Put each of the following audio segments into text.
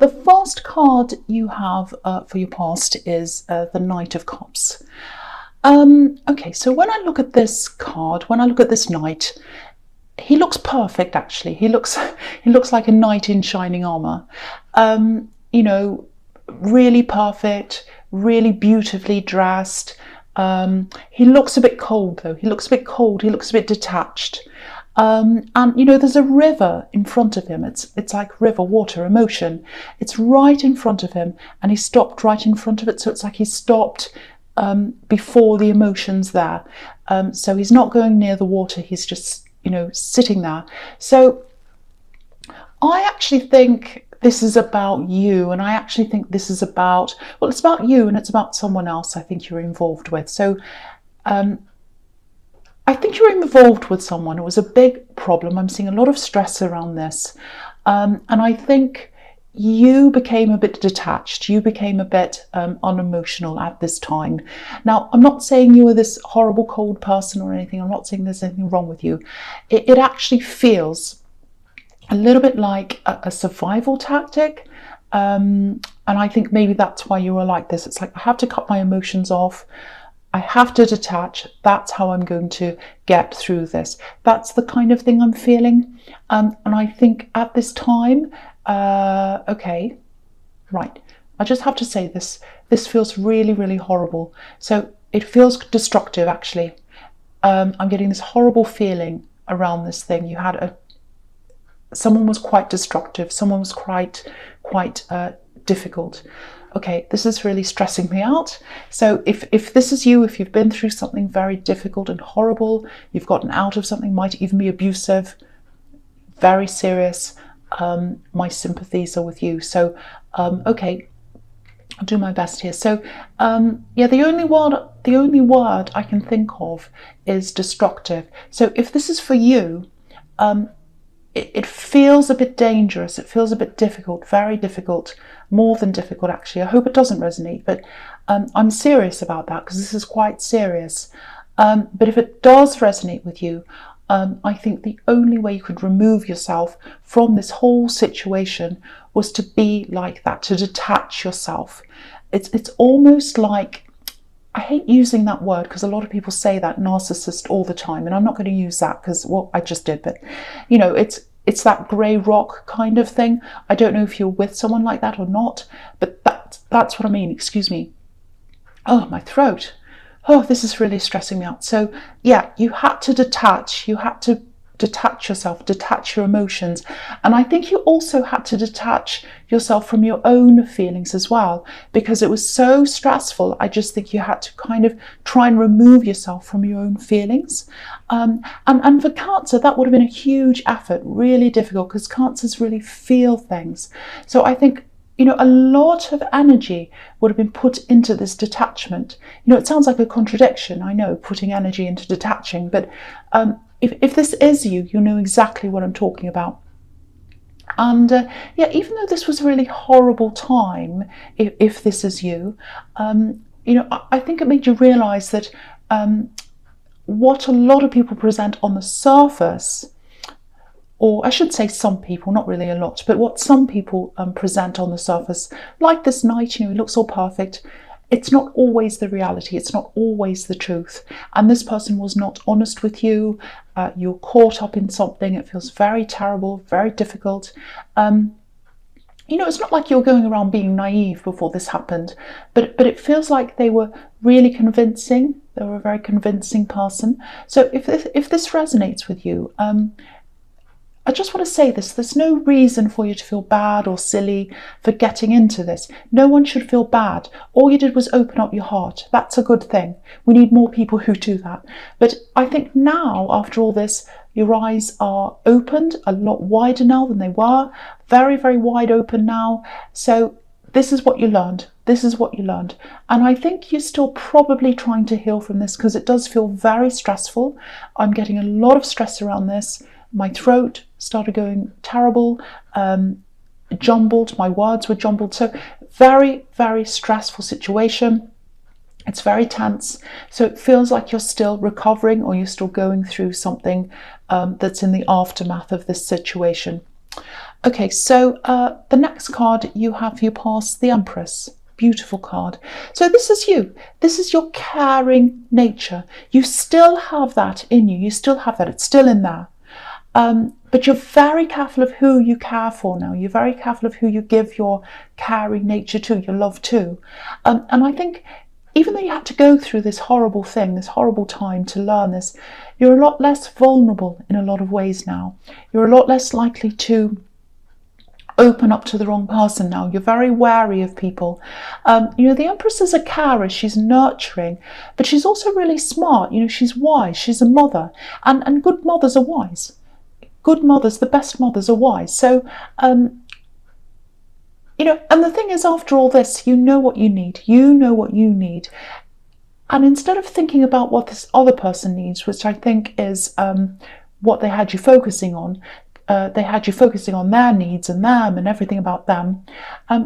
the first card you have for your past is the Knight of Cups. Okay, so when I look at this card, when I look at this knight, he looks perfect. Actually, he looks like a knight in shining armor. You know, really perfect, really beautifully dressed. He looks a bit cold though. He looks a bit cold. He looks a bit detached. And you know, there's a river in front of him. It's like river, water, emotion. It's right in front of him, and he stopped right in front of it. So it's like he stopped before the emotions there. So he's not going near the water. He's just, you know, sitting there. So I actually think this is about you, and I actually think this is about, well, it's about you and it's about someone else I think you're involved with. So I think you're involved with someone. It was a big problem. I'm seeing a lot of stress around this. And I think you became a bit detached. You became a bit unemotional at this time. Now, I'm not saying you were this horrible, cold person or anything. I'm not saying there's anything wrong with you. It actually feels a little bit like a survival tactic. And I think maybe that's why you were like this. It's like, I have to cut my emotions off. I have to detach. That's how I'm going to get through this. That's the kind of thing I'm feeling. And I think at this time, okay, right. I just have to say this. This feels really, really horrible. So it feels destructive, actually. I'm getting this horrible feeling around this thing. You had someone was quite destructive. Someone was quite difficult. Okay, this is really stressing me out. So if this is you, if you've been through something very difficult and horrible, you've gotten out of something, might even be abusive, very serious, my sympathies are with you. So, okay, I'll do my best here. So, yeah, the only word I can think of is destructive. So if this is for you, it feels a bit dangerous. It feels a bit difficult, very difficult, more than difficult, actually. I hope it doesn't resonate, but I'm serious about that because this is quite serious. But if it does resonate with you, I think the only way you could remove yourself from this whole situation was to be like that, to detach yourself. It's almost like, I hate using that word because a lot of people say that, narcissist, all the time, and I'm not going to use that because, well, I just did, but you know, it's that grey rock kind of thing. I don't know if you're with someone like that or not, but that's what I mean. Excuse me. Oh, my throat. Oh, this is really stressing me out. So yeah, you had to detach. You had to detach yourself, detach your emotions. And I think you also had to detach yourself from your own feelings as well, because it was so stressful. I just think you had to kind of try and remove yourself from your own feelings. And for Cancer, that would have been a huge effort, really difficult, because Cancers really feel things. So I think, you know, a lot of energy would have been put into this detachment. You know, it sounds like a contradiction, I know, putting energy into detaching, but if this is you, you know exactly what I'm talking about. And yeah, even though this was a really horrible time, if this is you, you know, I think it made you realise that what a lot of people present on the surface, or I should say some people, not really a lot, but what some people present on the surface, like this knight, you know, he looks all perfect. It's not always the reality. It's not always the truth. And this person was not honest with you. You're caught up in something. It feels very terrible, very difficult. You know, it's not like you're going around being naive before this happened, but it feels like they were really convincing. They were a very convincing person. So if this resonates with you, I just want to say this, there's no reason for you to feel bad or silly for getting into this. No one should feel bad. All you did was open up your heart. That's a good thing. We need more people who do that. But I think now, after all this, your eyes are opened a lot wider now than they were. Very, very wide open now. So this is what you learned. This is what you learned. And I think you're still probably trying to heal from this because it does feel very stressful. I'm getting a lot of stress around this. My throat started going terrible, jumbled, my words were jumbled. So very, very stressful situation. It's very tense. So it feels like you're still recovering or you're still going through something that's in the aftermath of this situation. Okay, so the next card you have for your past, the Empress. Beautiful card. So this is you. This is your caring nature. You still have that in you. You still have that. It's still in there. But you're very careful of who you care for now. You're very careful of who you give your caring nature to, your love to. And I think even though you had to go through this horrible thing, this horrible time to learn this, you're a lot less vulnerable in a lot of ways now. You're a lot less likely to open up to the wrong person now. You're very wary of people. The Empress is a carer, she's nurturing, but she's also really smart. She's wise, she's a mother, and good mothers are wise. Good mothers, the best mothers, are wise. So, and the thing is, after all this, you know what you need. You know what you need. And instead of thinking about what this other person needs, which I think is what they had you focusing on, they had you focusing on their needs and them and everything about them.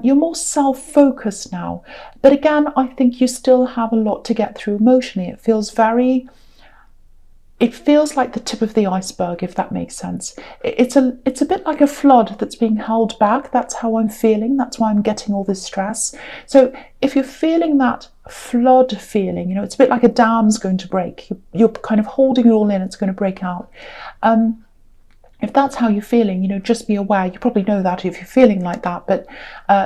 You're more self-focused now. But again, I think you still have a lot to get through emotionally. It feels like the tip of the iceberg, if that makes sense. It's a bit like a flood that's being held back. That's how I'm feeling. That's why I'm getting all this stress. So if you're feeling that flood feeling, it's a bit like a dam's going to break. You're kind of holding it all in. It's going to break out. If that's how you're feeling, just be aware. You probably know that if you're feeling like that, but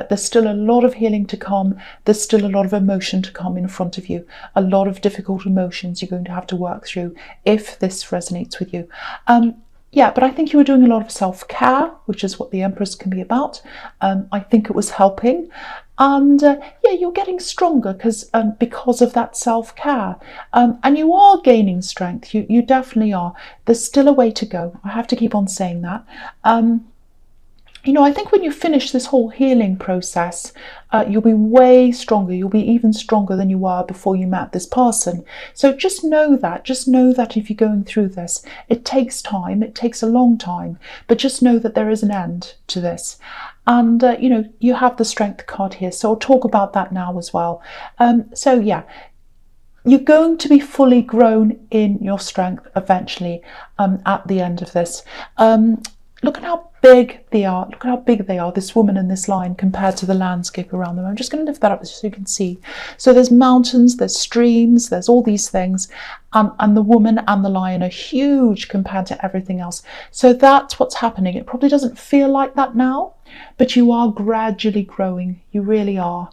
there's still a lot of healing to come. There's still a lot of emotion to come in front of you. A lot of difficult emotions you're going to have to work through if this resonates with you. But I think you were doing a lot of self-care, which is what the Empress can be about. I think it was helping. And you're getting stronger because of that self-care. And you are gaining strength. You definitely are. There's still a way to go. I have to keep on saying that. I think when you finish this whole healing process, you'll be way stronger. You'll be even stronger than you were before you met this person. So just know that. Just know that if you're going through this, it takes time. It takes a long time. But just know that there is an end to this. And, you have the Strength card here. So I'll talk about that now as well. You're going to be fully grown in your strength eventually at the end of this. Look at how big they are. Look at how big they are, this woman and this lion, compared to the landscape around them. I'm just going to lift that up so you can see. So there's mountains, there's streams, there's all these things. And the woman and the lion are huge compared to everything else. So that's what's happening. It probably doesn't feel like that now, but you are gradually growing. You really are.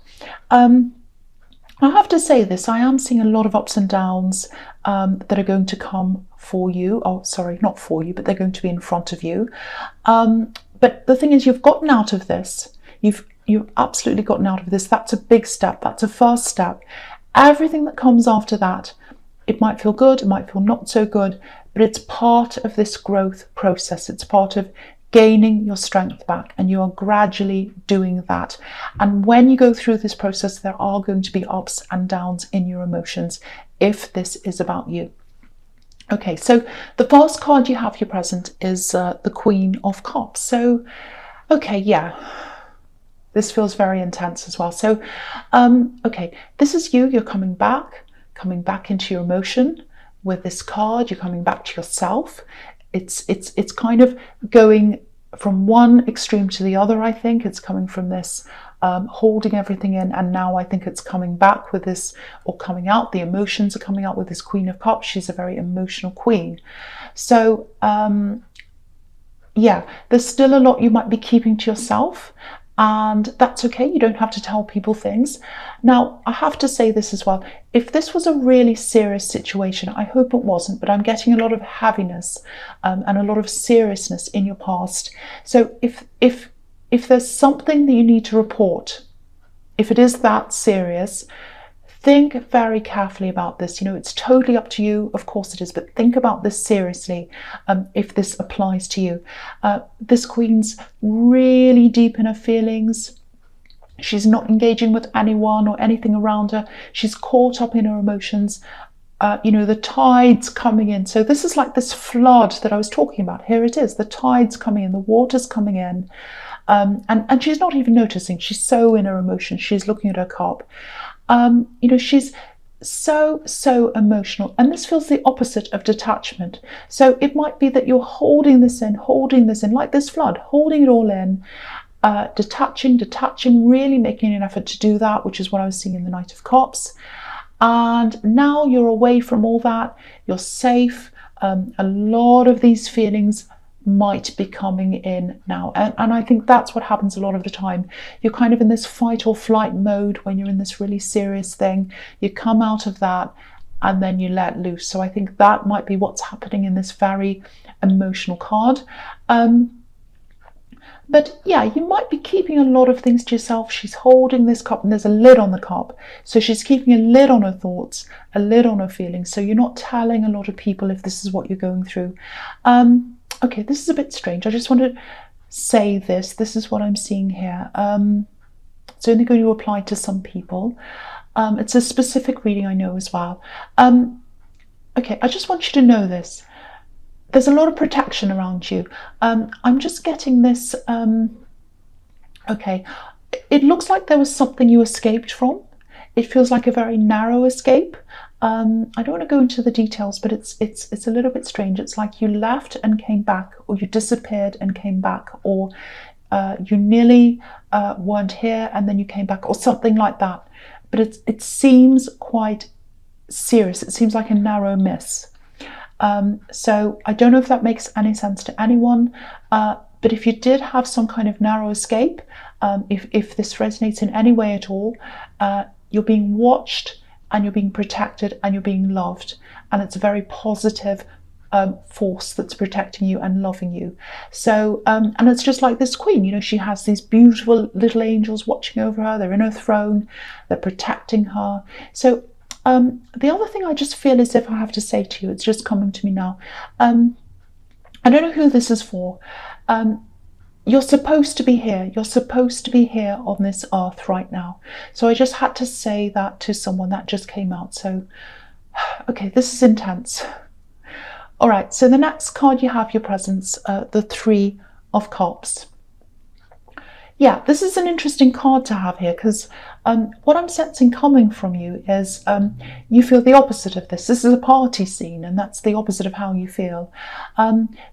I have to say this, I am seeing a lot of ups and downs that are going to come for you. Oh, sorry, not for you, but they're going to be in front of you. But the thing is, you've gotten out of this. You've absolutely gotten out of this. That's a big step. That's a first step. Everything that comes after that, it might feel good, it might feel not so good, but it's part of this growth process. It's part of gaining your strength back, and you are gradually doing that. And when you go through this process, there are going to be ups and downs in your emotions if this is about you. Okay, so the first card you have here present is the Queen of Cups. So, okay, this feels very intense as well. So, okay, this is you. You're coming back into your emotion with this card. You're coming back to yourself. It's kind of going from one extreme to the other. I think it's coming from this holding everything in, and now I think it's coming back with this, or coming out. The emotions are coming out with this Queen of Cups. She's a very emotional queen. So there's still a lot you might be keeping to yourself, and that's okay. You don't have to tell people things. Now, I have to say this as well. If this was a really serious situation, I hope it wasn't, but I'm getting a lot of heaviness and a lot of seriousness in your past. So if there's something that you need to report, if it is that serious, think very carefully about this. It's totally up to you. Of course it is, but think about this seriously if this applies to you. This queen's really deep in her feelings. She's not engaging with anyone or anything around her. She's caught up in her emotions. The tide's coming in. So this is like this flood that I was talking about. Here it is. The tide's coming in. The water's coming in. And she's not even noticing. She's so in her emotions. She's looking at her cup. She's so emotional, and this feels the opposite of detachment. So it might be that you're holding this in, like this flood, holding it all in, detaching, really making an effort to do that, which is what I was seeing in the Knight of Cups. And now you're away from all that, you're safe. A lot of these feelings might be coming in now, and I think that's what happens a lot of the time. You're kind of in this fight or flight mode when you're in this really serious thing. You come out of that and then you let loose. So I think that might be what's happening in this very emotional card. But yeah, you might be keeping a lot of things to yourself. She's holding this cup and there's a lid on the cup. So she's keeping a lid on her thoughts, a lid on her feelings. So you're not telling a lot of people if this is what you're going through. Okay, this is a bit strange. I just want to say this. This is what I'm seeing here. It's only going to apply to some people. It's a specific reading, I know, as well. Okay, I just want you to know this. There's a lot of protection around you. I'm just getting this. Okay, it looks like there was something you escaped from. It feels like a very narrow escape. I don't want to go into the details, but it's a little bit strange. It's like you left and came back, or you disappeared and came back, or you nearly weren't here and then you came back, or something like that. But it seems quite serious. It seems like a narrow miss. So I don't know if that makes any sense to anyone, but if you did have some kind of narrow escape, if this resonates in any way at all, you're being watched and you're being protected and you're being loved, and it's a very positive force that's protecting you and loving you. So and it's just like this queen, you know, she has these beautiful little angels watching over her. They're in her throne, they're protecting her. So the other thing I just feel as if I have to say to you, it's just coming to me now. I don't know who this is for. You're supposed to be here. You're supposed to be here on this earth right now. So I just had to say that to someone that just came out. So, okay, this is intense. All right, so the next card you have, your presence, the Three of Cups. Yeah, this is an interesting card to have here, because what I'm sensing coming from you is you feel the opposite of this. This is a party scene, and that's the opposite of how you feel.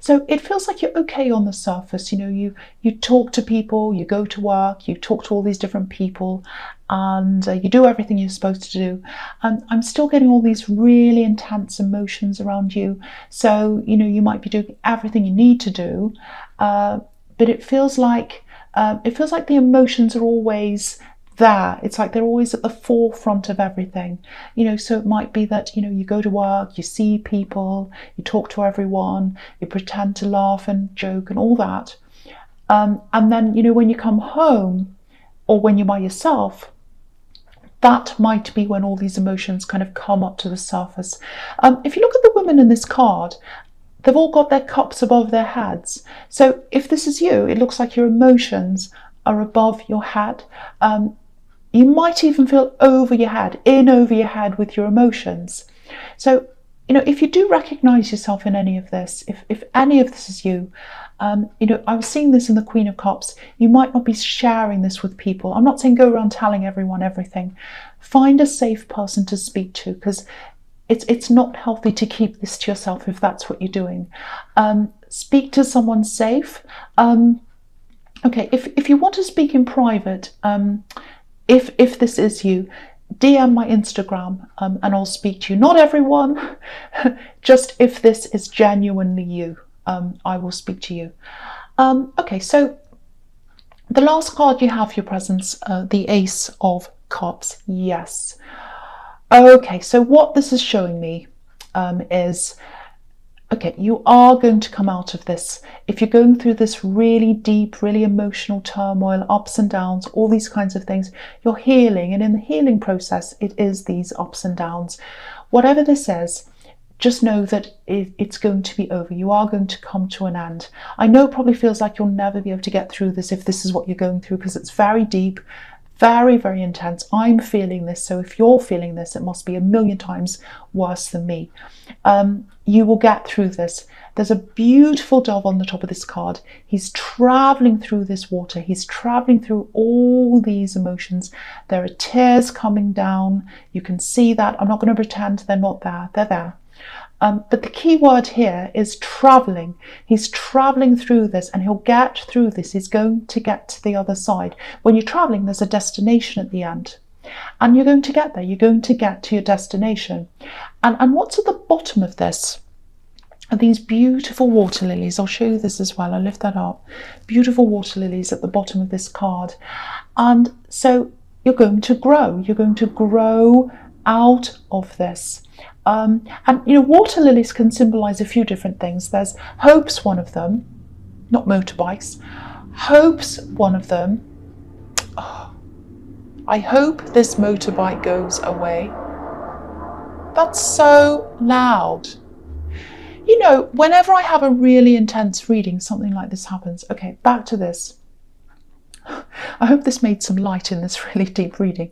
So it feels like you're okay on the surface. You know, you talk to people, you go to work, you talk to all these different people, and you do everything you're supposed to do. I'm still getting all these really intense emotions around you. So, you know, you might be doing everything you need to do, but it feels like the emotions are always there. It's like they're always at the forefront of everything, you know. So it might be that, you know, you go to work, you see people, you talk to everyone, you pretend to laugh and joke and all that, and then, you know, when you come home or when you're by yourself, that might be when all these emotions kind of come up to the surface. If you look at the women in this card, they've all got their cups above their heads. So if this is you, it looks like your emotions are above your head. You might even feel over your head, in over your head with your emotions. So, you know, if you do recognize yourself in any of this, if any of this is you, you know, I was seeing this in the Queen of Cups. You might not be sharing this with people. I'm not saying go around telling everyone everything. Find a safe person to speak to, because it's not healthy to keep this to yourself if that's what you're doing. Speak to someone safe. Okay, if you want to speak in private, if this is you, DM my Instagram and I'll speak to you. Not everyone, just if this is genuinely you, I will speak to you. Okay, so the last card you have, your presence, the Ace of Cups. Yes. Okay, so what this is showing me is, okay, you are going to come out of this. If you're going through this really deep, really emotional turmoil, ups and downs, all these kinds of things, you're healing. And in the healing process, it is these ups and downs. Whatever this is, just know that it's going to be over. You are going to come to an end. I know it probably feels like you'll never be able to get through this if this is what you're going through, because it's very deep, very, very intense. I'm feeling this, so if you're feeling this, it must be a million times worse than me. You will get through this. There's a beautiful dove on the top of this card. He's traveling through this water. He's traveling through all these emotions. There are tears coming down. You can see that. I'm not going to pretend they're not there. They're there. But the key word here is traveling. He's traveling through this, and he'll get through this. He's going to get to the other side. When you're traveling, there's a destination at the end. And you're going to get there. You're going to get to your destination. And what's at the bottom of this are these beautiful water lilies. I'll show you this as well. I'll lift that up. Beautiful water lilies at the bottom of this card. And so you're going to grow. You're going to grow out of this. And you know, water lilies can symbolize a few different things. There's hope's one of them, not motorbikes. Hope's one of them. Oh, I hope this motorbike goes away. That's so loud. You know, whenever I have a really intense reading, something like this happens. Okay, back to this. I hope this made some light in this really deep reading.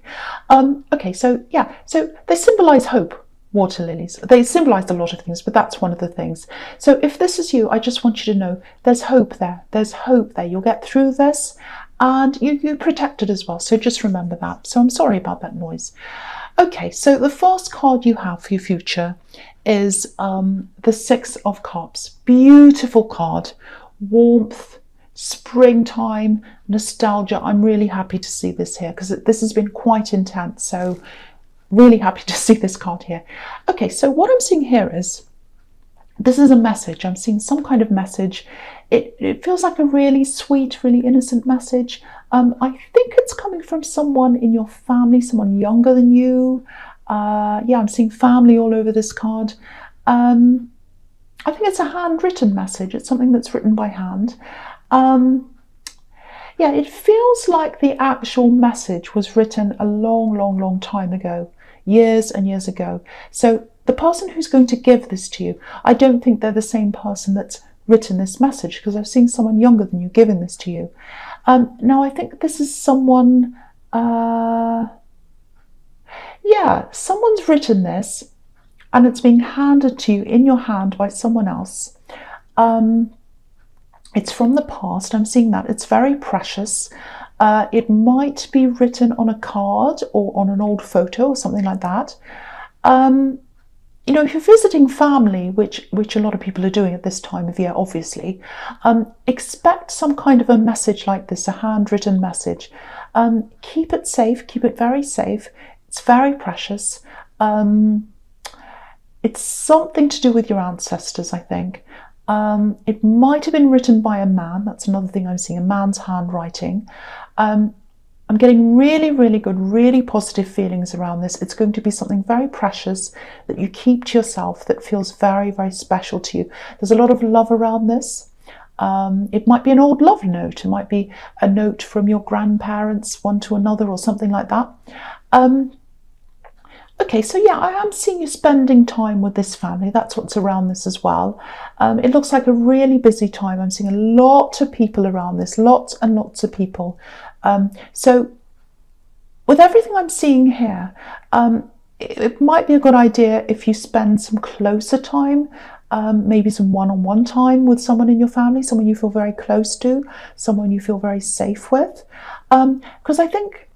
Okay, so yeah, so they symbolize hope, water lilies. They symbolized a lot of things, but that's one of the things. So if this is you, I just want you to know there's hope there. There's hope there. You'll get through this, and you're protected as well. So just remember that. So I'm sorry about that noise. Okay, so the first card you have for your future is the Six of Cups. Beautiful card. Warmth, springtime, nostalgia. I'm really happy to see this here because this has been quite intense. So really happy to see this card here. Okay, so what I'm seeing here is, this is a message. I'm seeing some kind of message. It feels like a really sweet, really innocent message. I think it's coming from someone in your family, someone younger than you. Yeah, I'm seeing family all over this card. I think it's a handwritten message. It's something that's written by hand. Yeah, it feels like the actual message was written a long, long, long time ago, years and years ago. So the person who's going to give this to you, I don't think they're the same person that's written this message, because I've seen someone younger than you giving this to you. Now, I think this is someone, yeah, someone's written this and it's being handed to you in your hand by someone else. It's from the past. I'm seeing that. It's very precious. It might be written on a card or on an old photo or something like that. You know, if you're visiting family, which a lot of people are doing at this time of year, obviously, expect some kind of a message like this, a handwritten message. Keep it safe, keep it very safe. It's very precious. It's something to do with your ancestors, I think. It might have been written by a man. That's another thing I'm seeing, a man's handwriting. I'm getting really, really good, really positive feelings around this. It's going to be something very precious that you keep to yourself, that feels very, very special to you. There's a lot of love around this. It might be an old love note. It might be a note from your grandparents, one to another, or something like that. Okay, so yeah, I am seeing you spending time with this family. That's what's around this as well. It looks like a really busy time. I'm seeing a lot of people around this, lots and lots of people. So with everything I'm seeing here, it might be a good idea if you spend some closer time, maybe some one-on-one time with someone in your family, someone you feel very close to, someone you feel very safe with. Because I think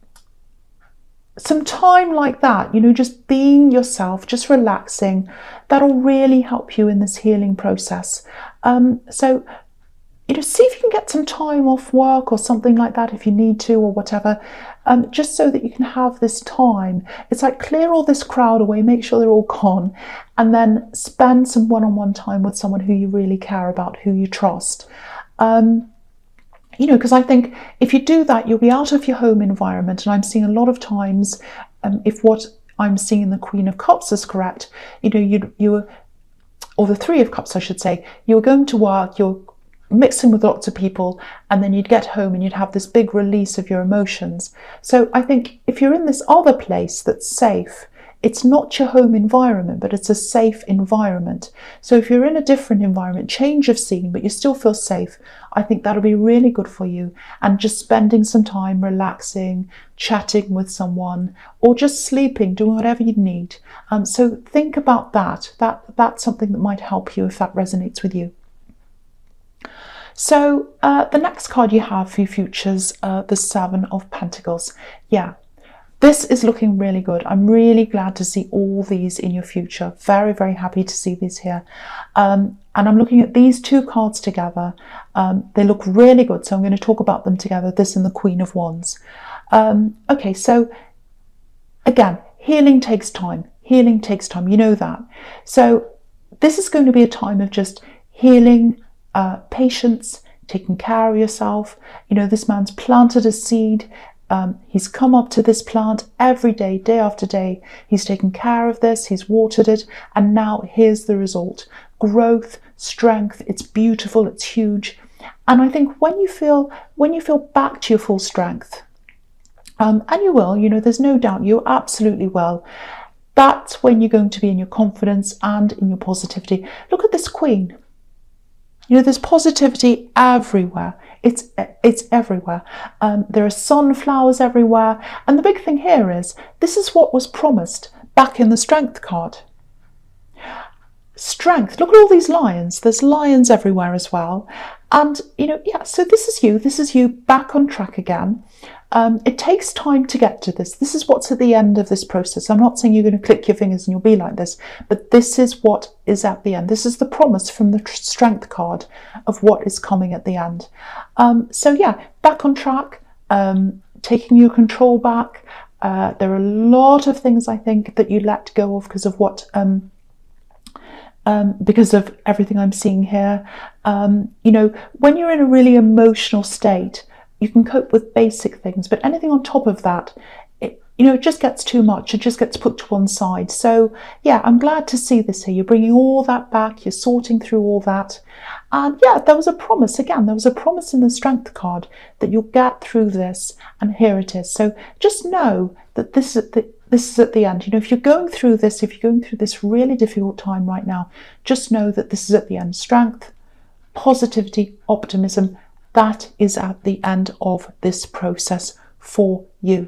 some time like that, you know, just being yourself, just relaxing, that'll really help you in this healing process. So, you know, see if you can get some time off work or something like that if you need to, or whatever, just so that you can have this time. It's like clear all this crowd away, make sure they're all gone, and then spend some one-on-one time with someone who you really care about, who you trust. You know, because I think if you do that, you'll be out of your home environment. And I'm seeing a lot of times, if what I'm seeing in the Queen of Cups is correct, you know, you or the Three of Cups, I should say, you're going to work, you're mixing with lots of people, and then you'd get home and you'd have this big release of your emotions. So I think if you're in this other place that's safe, it's not your home environment, but it's a safe environment. So if you're in a different environment, change of scene, but you still feel safe, I think that'll be really good for you. And just spending some time relaxing, chatting with someone, or just sleeping, doing whatever you need. So think about that. That's something that might help you if that resonates with you. So the next card you have for your futures, the Seven of Pentacles. Yeah, this is looking really good. I'm really glad to see all these in your future. Very, very happy to see these here. And I'm looking at these two cards together. They look really good, so I'm going to talk about them together, this and the Queen of Wands. Okay, so again, healing takes time. Healing takes time, you know that. So this is going to be a time of just healing, patience, taking care of yourself. You know, this man's planted a seed. He's come up to this plant every day, day after day. He's taken care of this, he's watered it, and now here's the result. Growth, strength, it's beautiful, it's huge. And I think when you feel back to your full strength, and you will, you know, there's no doubt you absolutely will, that's when you're going to be in your confidence and in your positivity. Look at this Queen. You know, there's positivity everywhere. It's everywhere. There are sunflowers everywhere. And the big thing here is, this is what was promised back in the Strength card. Strength. Look at all these lions. There's lions everywhere as well. And, you know, yeah, so this is you back on track again. It takes time to get to this. This is what's at the end of this process. I'm not saying you're going to click your fingers and you'll be like this, but this is what is at the end. This is the promise from the Strength card of what is coming at the end. So yeah, back on track, taking your control back. There are a lot of things I think that you let go of because of what because of everything I'm seeing here. You know, when you're in a really emotional state, you can cope with basic things, but anything on top of that, it just gets too much. It just gets put to one side. So yeah, I'm glad to see this here. You're bringing all that back. You're sorting through all that. And yeah, there was a promise. Again, there was a promise in the Strength card that you'll get through this, and here it is. So just know that this is at the end. You know, if you're going through this really difficult time right now, just know that this is at the end. Strength, positivity, optimism. That is at the end of this process for you.